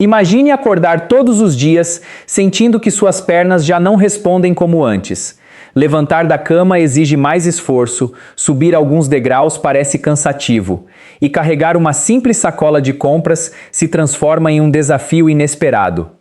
Imagine acordar todos os dias sentindo que suas pernas já não respondem como antes. Levantar da cama exige mais esforço, subir alguns degraus parece cansativo, e carregar uma simples sacola de compras se transforma em um desafio inesperado.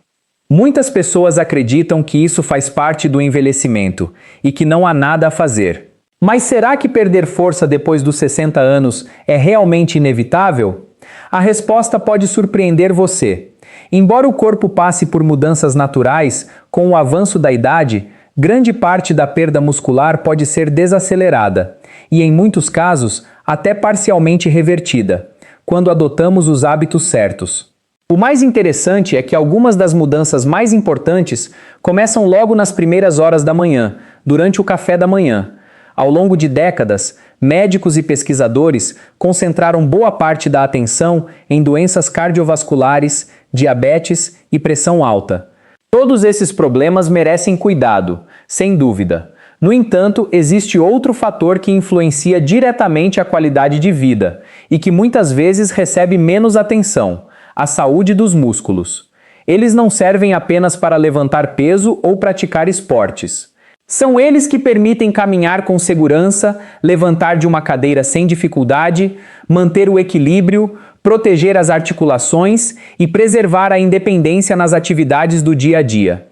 Muitas pessoas acreditam que isso faz parte do envelhecimento e que não há nada a fazer. Mas será que perder força depois dos 60 anos é realmente inevitável? A resposta pode surpreender você. Embora o corpo passe por mudanças naturais, com o avanço da idade, grande parte da perda muscular pode ser desacelerada e, em muitos casos, até parcialmente revertida, quando adotamos os hábitos certos. O mais interessante é que algumas das mudanças mais importantes começam logo nas primeiras horas da manhã, durante o café da manhã. Ao longo de décadas, médicos e pesquisadores concentraram boa parte da atenção em doenças cardiovasculares, diabetes e pressão alta. Todos esses problemas merecem cuidado, sem dúvida. No entanto, existe outro fator que influencia diretamente a qualidade de vida e que muitas vezes recebe menos atenção: a saúde dos músculos. Eles não servem apenas para levantar peso ou praticar esportes. São eles que permitem caminhar com segurança, levantar de uma cadeira sem dificuldade, manter o equilíbrio, proteger as articulações e preservar a independência nas atividades do dia a dia.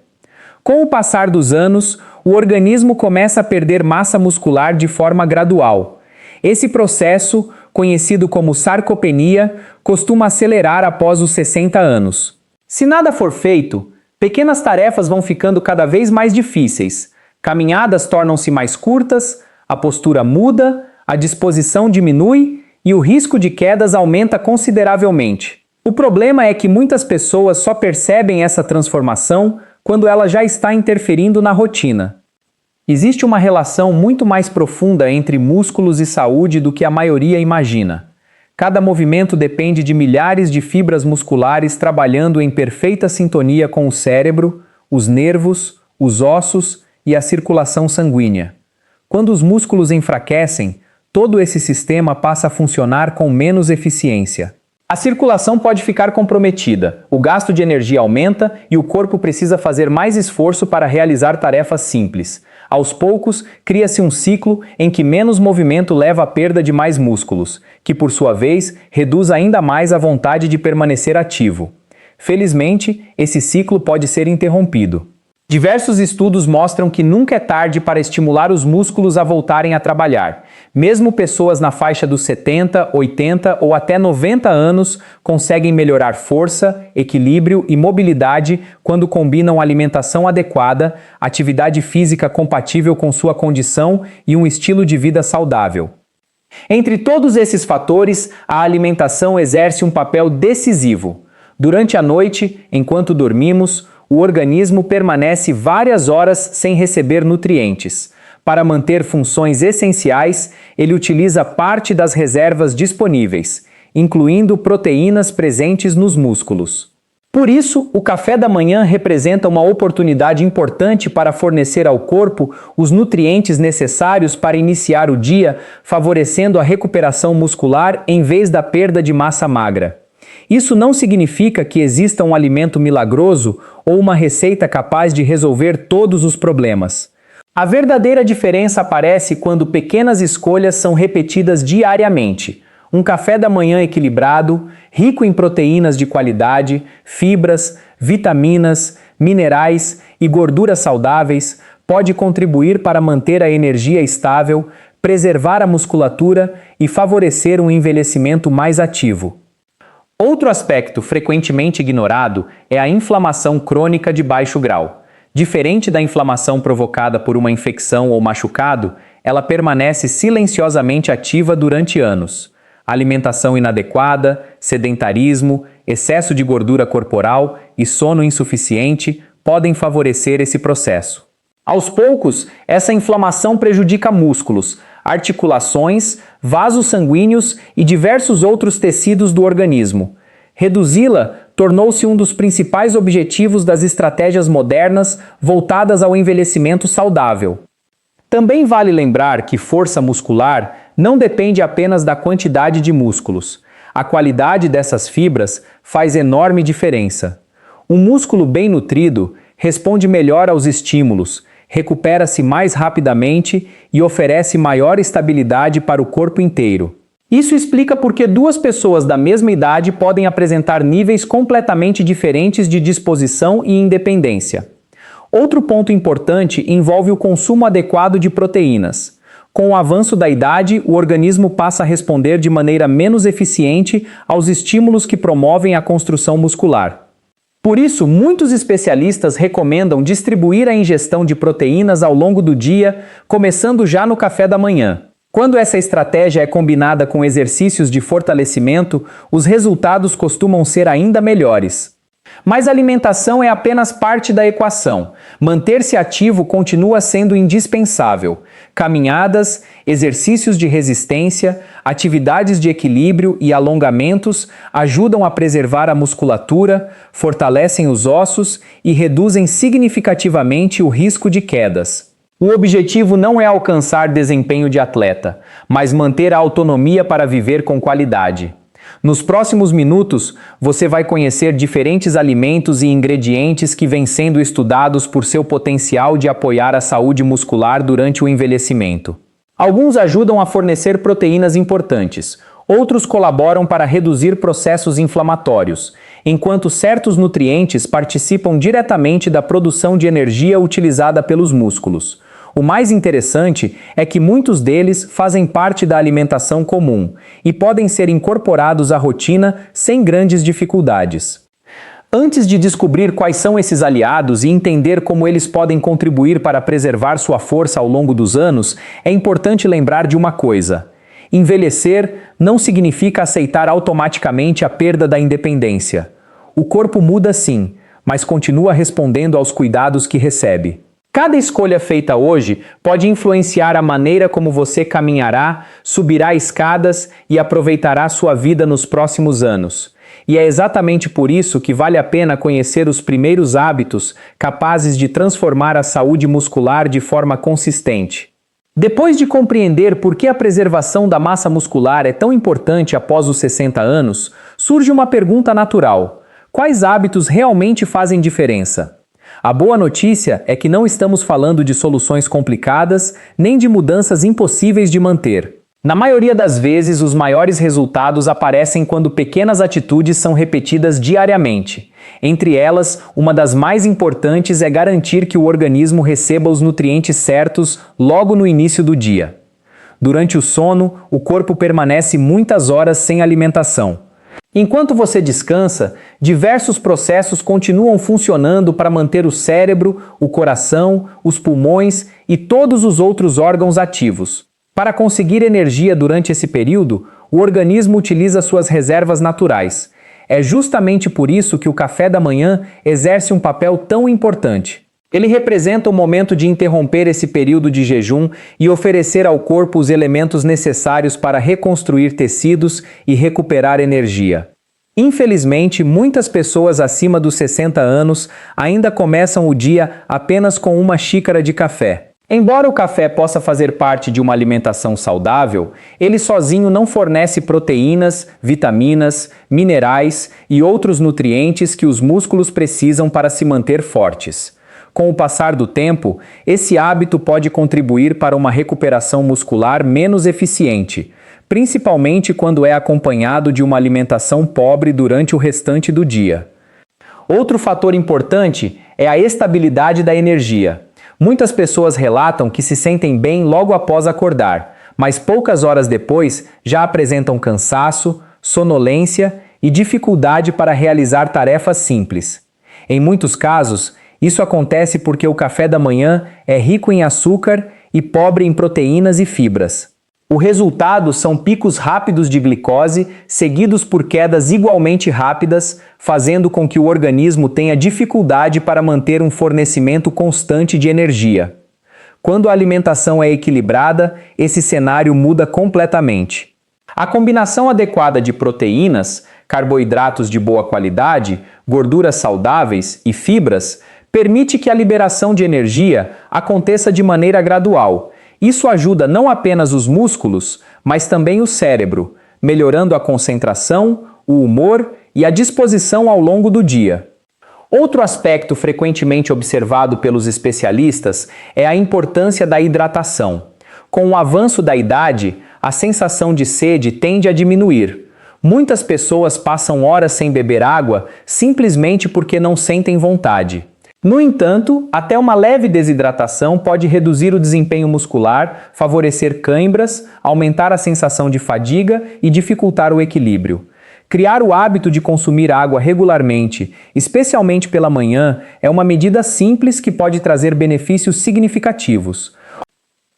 Com o passar dos anos, o organismo começa a perder massa muscular de forma gradual. Esse processo, conhecido como sarcopenia, costuma acelerar após os 60 anos. Se nada for feito, pequenas tarefas vão ficando cada vez mais difíceis. Caminhadas tornam-se mais curtas, a postura muda, a disposição diminui e o risco de quedas aumenta consideravelmente. O problema é que muitas pessoas só percebem essa transformação quando ela já está interferindo na rotina. Existe uma relação muito mais profunda entre músculos e saúde do que a maioria imagina. Cada movimento depende de milhares de fibras musculares trabalhando em perfeita sintonia com o cérebro, os nervos, os ossos e a circulação sanguínea. Quando os músculos enfraquecem, todo esse sistema passa a funcionar com menos eficiência. A circulação pode ficar comprometida, o gasto de energia aumenta e o corpo precisa fazer mais esforço para realizar tarefas simples. Aos poucos, cria-se um ciclo em que menos movimento leva à perda de mais músculos, que por sua vez reduz ainda mais a vontade de permanecer ativo. Felizmente, esse ciclo pode ser interrompido. Diversos estudos mostram que nunca é tarde para estimular os músculos a voltarem a trabalhar. Mesmo pessoas na faixa dos 70, 80 ou até 90 anos conseguem melhorar força, equilíbrio e mobilidade quando combinam alimentação adequada, atividade física compatível com sua condição e um estilo de vida saudável. Entre todos esses fatores, a alimentação exerce um papel decisivo. Durante a noite, enquanto dormimos, o organismo permanece várias horas sem receber nutrientes. Para manter funções essenciais, ele utiliza parte das reservas disponíveis, incluindo proteínas presentes nos músculos. Por isso, o café da manhã representa uma oportunidade importante para fornecer ao corpo os nutrientes necessários para iniciar o dia, favorecendo a recuperação muscular em vez da perda de massa magra. Isso não significa que exista um alimento milagroso ou uma receita capaz de resolver todos os problemas. A verdadeira diferença aparece quando pequenas escolhas são repetidas diariamente. Um café da manhã equilibrado, rico em proteínas de qualidade, fibras, vitaminas, minerais e gorduras saudáveis, pode contribuir para manter a energia estável, preservar a musculatura e favorecer um envelhecimento mais ativo. Outro aspecto frequentemente ignorado é a inflamação crônica de baixo grau. Diferente da inflamação provocada por uma infecção ou machucado, ela permanece silenciosamente ativa durante anos. Alimentação inadequada, sedentarismo, excesso de gordura corporal e sono insuficiente podem favorecer esse processo. Aos poucos, essa inflamação prejudica músculos, articulações, vasos sanguíneos e diversos outros tecidos do organismo. Reduzi-la tornou-se um dos principais objetivos das estratégias modernas voltadas ao envelhecimento saudável. Também vale lembrar que força muscular não depende apenas da quantidade de músculos. A qualidade dessas fibras faz enorme diferença. Um músculo bem nutrido responde melhor aos estímulos, recupera-se mais rapidamente e oferece maior estabilidade para o corpo inteiro. Isso explica por que duas pessoas da mesma idade podem apresentar níveis completamente diferentes de disposição e independência. Outro ponto importante envolve o consumo adequado de proteínas. Com o avanço da idade, o organismo passa a responder de maneira menos eficiente aos estímulos que promovem a construção muscular. Por isso, muitos especialistas recomendam distribuir a ingestão de proteínas ao longo do dia, começando já no café da manhã. Quando essa estratégia é combinada com exercícios de fortalecimento, os resultados costumam ser ainda melhores. Mas a alimentação é apenas parte da equação. Manter-se ativo continua sendo indispensável. Caminhadas, exercícios de resistência, atividades de equilíbrio e alongamentos ajudam a preservar a musculatura, fortalecem os ossos e reduzem significativamente o risco de quedas. O objetivo não é alcançar desempenho de atleta, mas manter a autonomia para viver com qualidade. Nos próximos minutos, você vai conhecer diferentes alimentos e ingredientes que vêm sendo estudados por seu potencial de apoiar a saúde muscular durante o envelhecimento. Alguns ajudam a fornecer proteínas importantes, outros colaboram para reduzir processos inflamatórios, enquanto certos nutrientes participam diretamente da produção de energia utilizada pelos músculos. O mais interessante é que muitos deles fazem parte da alimentação comum e podem ser incorporados à rotina sem grandes dificuldades. Antes de descobrir quais são esses aliados e entender como eles podem contribuir para preservar sua força ao longo dos anos, é importante lembrar de uma coisa: envelhecer não significa aceitar automaticamente a perda da independência. O corpo muda sim, mas continua respondendo aos cuidados que recebe. Cada escolha feita hoje pode influenciar a maneira como você caminhará, subirá escadas e aproveitará sua vida nos próximos anos. E é exatamente por isso que vale a pena conhecer os primeiros hábitos capazes de transformar a saúde muscular de forma consistente. Depois de compreender por que a preservação da massa muscular é tão importante após os 60 anos, surge uma pergunta natural: quais hábitos realmente fazem diferença? A boa notícia é que não estamos falando de soluções complicadas, nem de mudanças impossíveis de manter. Na maioria das vezes, os maiores resultados aparecem quando pequenas atitudes são repetidas diariamente. Entre elas, uma das mais importantes é garantir que o organismo receba os nutrientes certos logo no início do dia. Durante o sono, o corpo permanece muitas horas sem alimentação. Enquanto você descansa, diversos processos continuam funcionando para manter o cérebro, o coração, os pulmões e todos os outros órgãos ativos. Para conseguir energia durante esse período, o organismo utiliza suas reservas naturais. É justamente por isso que o café da manhã exerce um papel tão importante. Ele representa o momento de interromper esse período de jejum e oferecer ao corpo os elementos necessários para reconstruir tecidos e recuperar energia. Infelizmente, muitas pessoas acima dos 60 anos ainda começam o dia apenas com uma xícara de café. Embora o café possa fazer parte de uma alimentação saudável, ele sozinho não fornece proteínas, vitaminas, minerais e outros nutrientes que os músculos precisam para se manter fortes. Com o passar do tempo, esse hábito pode contribuir para uma recuperação muscular menos eficiente, principalmente quando é acompanhado de uma alimentação pobre durante o restante do dia. Outro fator importante é a estabilidade da energia. Muitas pessoas relatam que se sentem bem logo após acordar, mas poucas horas depois já apresentam cansaço, sonolência e dificuldade para realizar tarefas simples. Em muitos casos, isso acontece porque o café da manhã é rico em açúcar e pobre em proteínas e fibras. O resultado são picos rápidos de glicose, seguidos por quedas igualmente rápidas, fazendo com que o organismo tenha dificuldade para manter um fornecimento constante de energia. Quando a alimentação é equilibrada, esse cenário muda completamente. A combinação adequada de proteínas, carboidratos de boa qualidade, gorduras saudáveis e fibras permite que a liberação de energia aconteça de maneira gradual. Isso ajuda não apenas os músculos, mas também o cérebro, melhorando a concentração, o humor e a disposição ao longo do dia. Outro aspecto frequentemente observado pelos especialistas é a importância da hidratação. Com o avanço da idade, a sensação de sede tende a diminuir. Muitas pessoas passam horas sem beber água simplesmente porque não sentem vontade. No entanto, até uma leve desidratação pode reduzir o desempenho muscular, favorecer cãibras, aumentar a sensação de fadiga e dificultar o equilíbrio. Criar o hábito de consumir água regularmente, especialmente pela manhã, é uma medida simples que pode trazer benefícios significativos.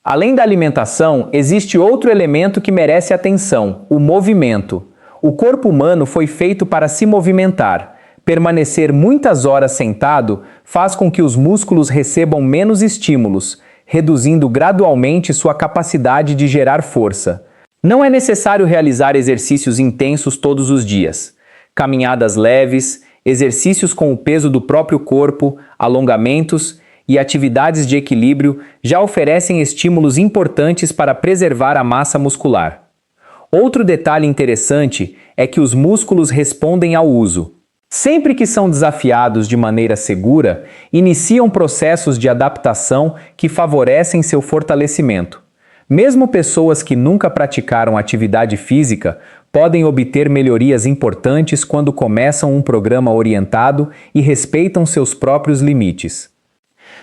Além da alimentação, existe outro elemento que merece atenção: o movimento. O corpo humano foi feito para se movimentar. Permanecer muitas horas sentado faz com que os músculos recebam menos estímulos, reduzindo gradualmente sua capacidade de gerar força. Não é necessário realizar exercícios intensos todos os dias. Caminhadas leves, exercícios com o peso do próprio corpo, alongamentos e atividades de equilíbrio já oferecem estímulos importantes para preservar a massa muscular. Outro detalhe interessante é que os músculos respondem ao uso. Sempre que são desafiados de maneira segura, iniciam processos de adaptação que favorecem seu fortalecimento. Mesmo pessoas que nunca praticaram atividade física podem obter melhorias importantes quando começam um programa orientado e respeitam seus próprios limites.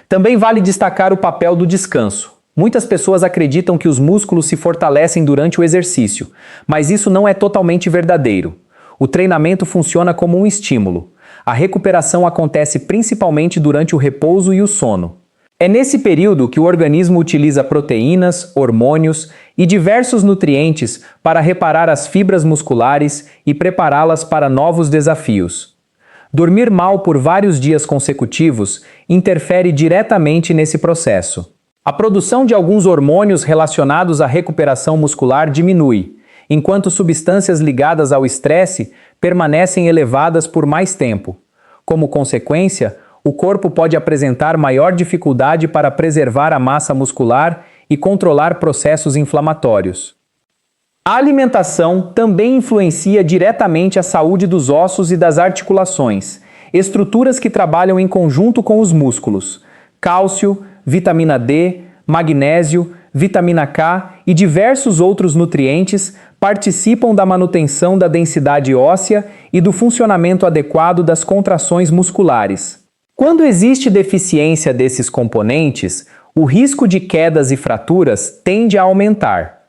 Também vale destacar o papel do descanso. Muitas pessoas acreditam que os músculos se fortalecem durante o exercício, mas isso não é totalmente verdadeiro. O treinamento funciona como um estímulo. A recuperação acontece principalmente durante o repouso e o sono. É nesse período que o organismo utiliza proteínas, hormônios e diversos nutrientes para reparar as fibras musculares e prepará-las para novos desafios. Dormir mal por vários dias consecutivos interfere diretamente nesse processo. A produção de alguns hormônios relacionados à recuperação muscular diminui, enquanto substâncias ligadas ao estresse permanecem elevadas por mais tempo. Como consequência, o corpo pode apresentar maior dificuldade para preservar a massa muscular e controlar processos inflamatórios. A alimentação também influencia diretamente a saúde dos ossos e das articulações, estruturas que trabalham em conjunto com os músculos. Cálcio, vitamina D, magnésio, vitamina K e diversos outros nutrientes participam da manutenção da densidade óssea e do funcionamento adequado das contrações musculares. Quando existe deficiência desses componentes, o risco de quedas e fraturas tende a aumentar.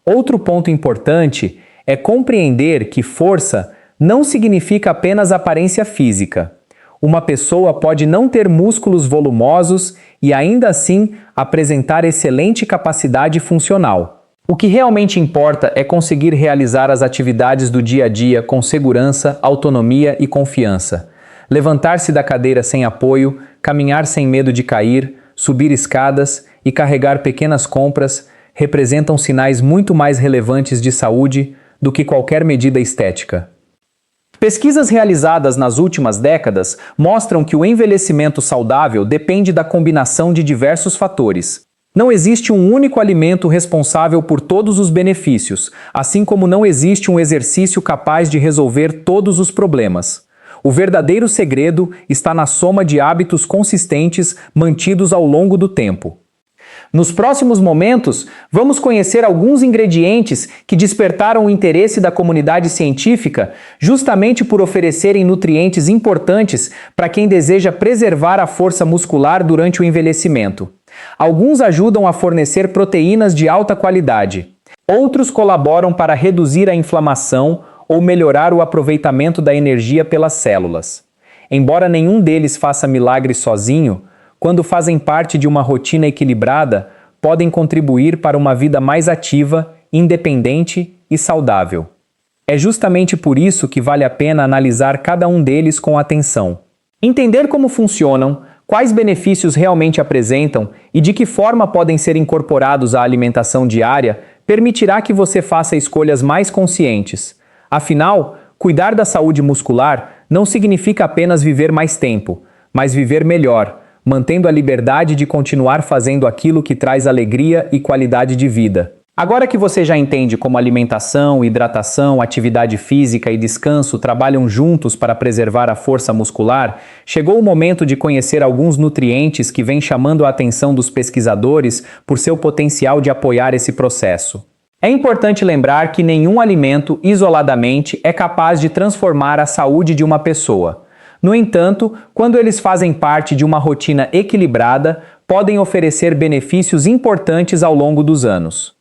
Outro ponto importante é compreender que força não significa apenas aparência física. Uma pessoa pode não ter músculos volumosos e ainda assim apresentar excelente capacidade funcional. O que realmente importa é conseguir realizar as atividades do dia a dia com segurança, autonomia e confiança. Levantar-se da cadeira sem apoio, caminhar sem medo de cair, subir escadas e carregar pequenas compras representam sinais muito mais relevantes de saúde do que qualquer medida estética. Pesquisas realizadas nas últimas décadas mostram que o envelhecimento saudável depende da combinação de diversos fatores. Não existe um único alimento responsável por todos os benefícios, assim como não existe um exercício capaz de resolver todos os problemas. O verdadeiro segredo está na soma de hábitos consistentes mantidos ao longo do tempo. Nos próximos momentos, vamos conhecer alguns ingredientes que despertaram o interesse da comunidade científica justamente por oferecerem nutrientes importantes para quem deseja preservar a força muscular durante o envelhecimento. Alguns ajudam a fornecer proteínas de alta qualidade. Outros colaboram para reduzir a inflamação ou melhorar o aproveitamento da energia pelas células. Embora nenhum deles faça milagre sozinho, quando fazem parte de uma rotina equilibrada, podem contribuir para uma vida mais ativa, independente e saudável. É justamente por isso que vale a pena analisar cada um deles com atenção. Entender como funcionam, quais benefícios realmente apresentam e de que forma podem ser incorporados à alimentação diária permitirá que você faça escolhas mais conscientes. Afinal, cuidar da saúde muscular não significa apenas viver mais tempo, mas viver melhor, mantendo a liberdade de continuar fazendo aquilo que traz alegria e qualidade de vida. Agora que você já entende como alimentação, hidratação, atividade física e descanso trabalham juntos para preservar a força muscular, chegou o momento de conhecer alguns nutrientes que vêm chamando a atenção dos pesquisadores por seu potencial de apoiar esse processo. É importante lembrar que nenhum alimento, isoladamente, é capaz de transformar a saúde de uma pessoa. No entanto, quando eles fazem parte de uma rotina equilibrada, podem oferecer benefícios importantes ao longo dos anos.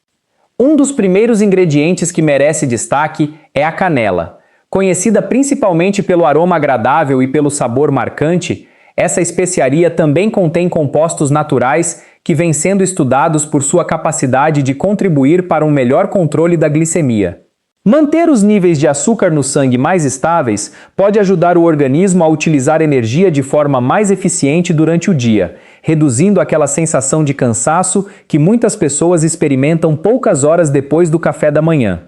Um dos primeiros ingredientes que merece destaque é a canela. Conhecida principalmente pelo aroma agradável e pelo sabor marcante, essa especiaria também contém compostos naturais que vêm sendo estudados por sua capacidade de contribuir para um melhor controle da glicemia. Manter os níveis de açúcar no sangue mais estáveis pode ajudar o organismo a utilizar energia de forma mais eficiente durante o dia, reduzindo aquela sensação de cansaço que muitas pessoas experimentam poucas horas depois do café da manhã.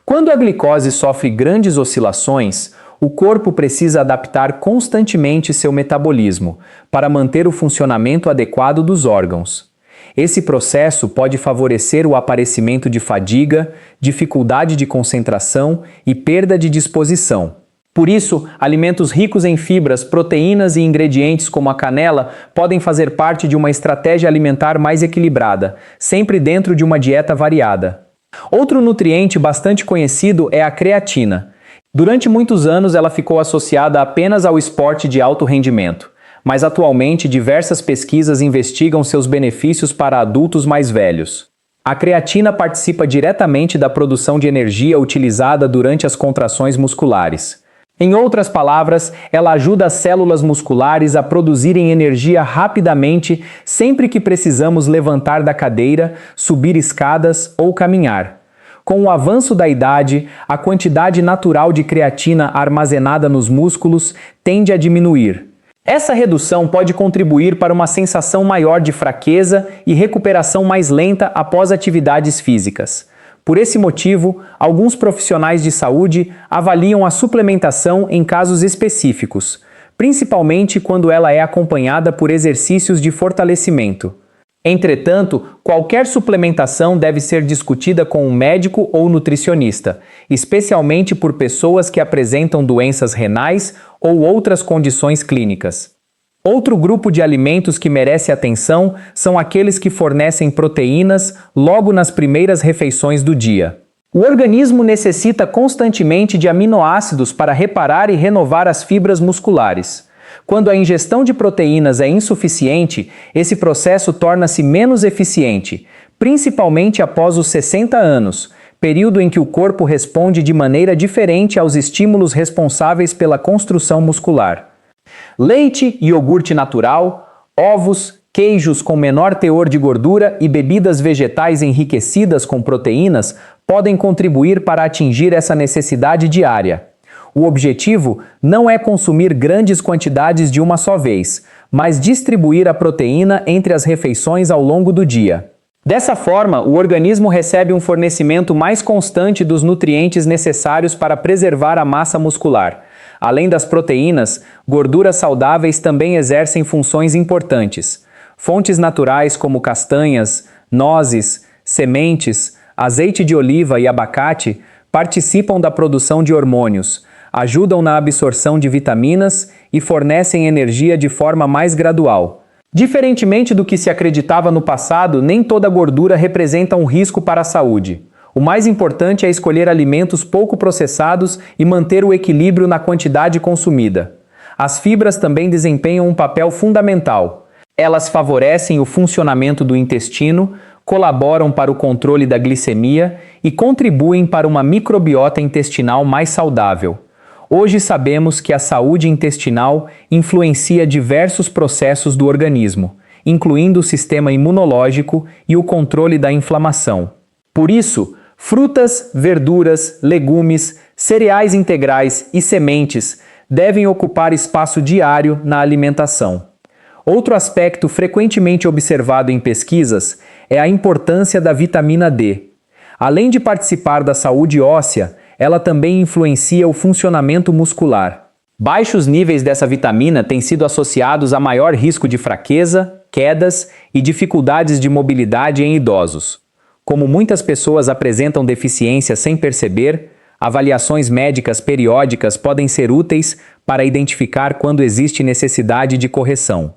Quando a glicose sofre grandes oscilações, o corpo precisa adaptar constantemente seu metabolismo para manter o funcionamento adequado dos órgãos. Esse processo pode favorecer o aparecimento de fadiga, dificuldade de concentração e perda de disposição. Por isso, alimentos ricos em fibras, proteínas e ingredientes como a canela podem fazer parte de uma estratégia alimentar mais equilibrada, sempre dentro de uma dieta variada. Outro nutriente bastante conhecido é a creatina. Durante muitos anos ela ficou associada apenas ao esporte de alto rendimento, mas atualmente diversas pesquisas investigam seus benefícios para adultos mais velhos. A creatina participa diretamente da produção de energia utilizada durante as contrações musculares. Em outras palavras, ela ajuda as células musculares a produzirem energia rapidamente sempre que precisamos levantar da cadeira, subir escadas ou caminhar. Com o avanço da idade, a quantidade natural de creatina armazenada nos músculos tende a diminuir. Essa redução pode contribuir para uma sensação maior de fraqueza e recuperação mais lenta após atividades físicas. Por esse motivo, alguns profissionais de saúde avaliam a suplementação em casos específicos, principalmente quando ela é acompanhada por exercícios de fortalecimento. Entretanto, qualquer suplementação deve ser discutida com um médico ou nutricionista, especialmente por pessoas que apresentam doenças renais ou outras condições clínicas. Outro grupo de alimentos que merece atenção são aqueles que fornecem proteínas logo nas primeiras refeições do dia. O organismo necessita constantemente de aminoácidos para reparar e renovar as fibras musculares. Quando a ingestão de proteínas é insuficiente, esse processo torna-se menos eficiente, principalmente após os 60 anos, período em que o corpo responde de maneira diferente aos estímulos responsáveis pela construção muscular. Leite e iogurte natural, ovos, queijos com menor teor de gordura e bebidas vegetais enriquecidas com proteínas podem contribuir para atingir essa necessidade diária. O objetivo não é consumir grandes quantidades de uma só vez, mas distribuir a proteína entre as refeições ao longo do dia. Dessa forma, o organismo recebe um fornecimento mais constante dos nutrientes necessários para preservar a massa muscular. Além das proteínas, gorduras saudáveis também exercem funções importantes. Fontes naturais como castanhas, nozes, sementes, azeite de oliva e abacate participam da produção de hormônios, ajudam na absorção de vitaminas e fornecem energia de forma mais gradual. Diferentemente do que se acreditava no passado, nem toda gordura representa um risco para a saúde. O mais importante é escolher alimentos pouco processados e manter o equilíbrio na quantidade consumida. As fibras também desempenham um papel fundamental. Elas favorecem o funcionamento do intestino, colaboram para o controle da glicemia e contribuem para uma microbiota intestinal mais saudável. Hoje sabemos que a saúde intestinal influencia diversos processos do organismo, incluindo o sistema imunológico e o controle da inflamação. Por isso, frutas, verduras, legumes, cereais integrais e sementes devem ocupar espaço diário na alimentação. Outro aspecto frequentemente observado em pesquisas é a importância da vitamina D. Além de participar da saúde óssea, ela também influencia o funcionamento muscular. Baixos níveis dessa vitamina têm sido associados a maior risco de fraqueza, quedas e dificuldades de mobilidade em idosos. Como muitas pessoas apresentam deficiência sem perceber, avaliações médicas periódicas podem ser úteis para identificar quando existe necessidade de correção.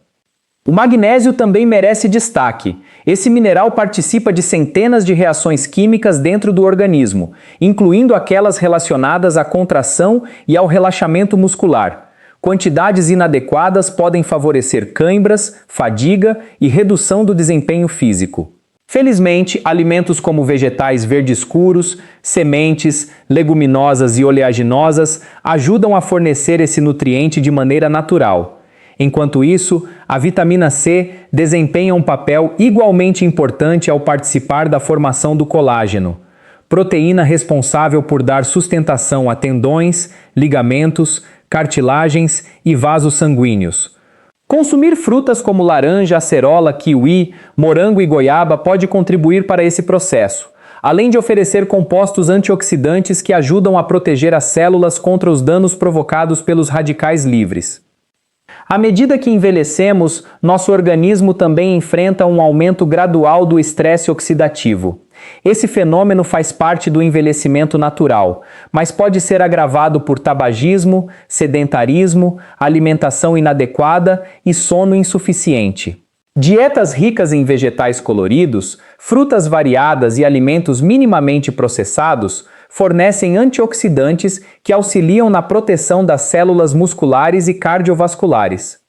O magnésio também merece destaque. Esse mineral participa de centenas de reações químicas dentro do organismo, incluindo aquelas relacionadas à contração e ao relaxamento muscular. Quantidades inadequadas podem favorecer cãibras, fadiga e redução do desempenho físico. Felizmente, alimentos como vegetais verdes escuros, sementes, leguminosas e oleaginosas ajudam a fornecer esse nutriente de maneira natural. Enquanto isso, a vitamina C desempenha um papel igualmente importante ao participar da formação do colágeno, proteína responsável por dar sustentação a tendões, ligamentos, cartilagens e vasos sanguíneos. Consumir frutas como laranja, acerola, kiwi, morango e goiaba pode contribuir para esse processo, além de oferecer compostos antioxidantes que ajudam a proteger as células contra os danos provocados pelos radicais livres. À medida que envelhecemos, nosso organismo também enfrenta um aumento gradual do estresse oxidativo. Esse fenômeno faz parte do envelhecimento natural, mas pode ser agravado por tabagismo, sedentarismo, alimentação inadequada e sono insuficiente. Dietas ricas em vegetais coloridos, frutas variadas e alimentos minimamente processados fornecem antioxidantes que auxiliam na proteção das células musculares e cardiovasculares.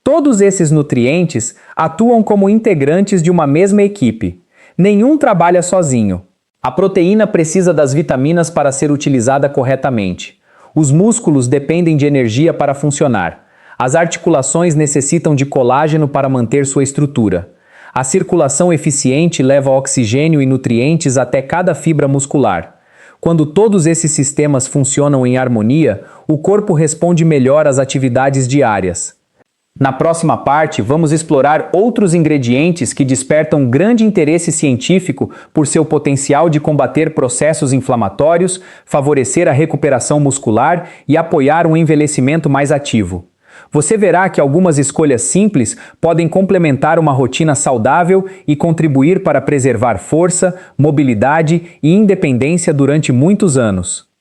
Todos esses nutrientes atuam como integrantes de uma mesma equipe. Nenhum trabalha sozinho. A proteína precisa das vitaminas para ser utilizada corretamente. Os músculos dependem de energia para funcionar. As articulações necessitam de colágeno para manter sua estrutura. A circulação eficiente leva oxigênio e nutrientes até cada fibra muscular. Quando todos esses sistemas funcionam em harmonia, o corpo responde melhor às atividades diárias. Na próxima parte, vamos explorar outros ingredientes que despertam grande interesse científico por seu potencial de combater processos inflamatórios, favorecer a recuperação muscular e apoiar um envelhecimento mais ativo. Você verá que algumas escolhas simples podem complementar uma rotina saudável e contribuir para preservar força, mobilidade e independência durante muitos anos.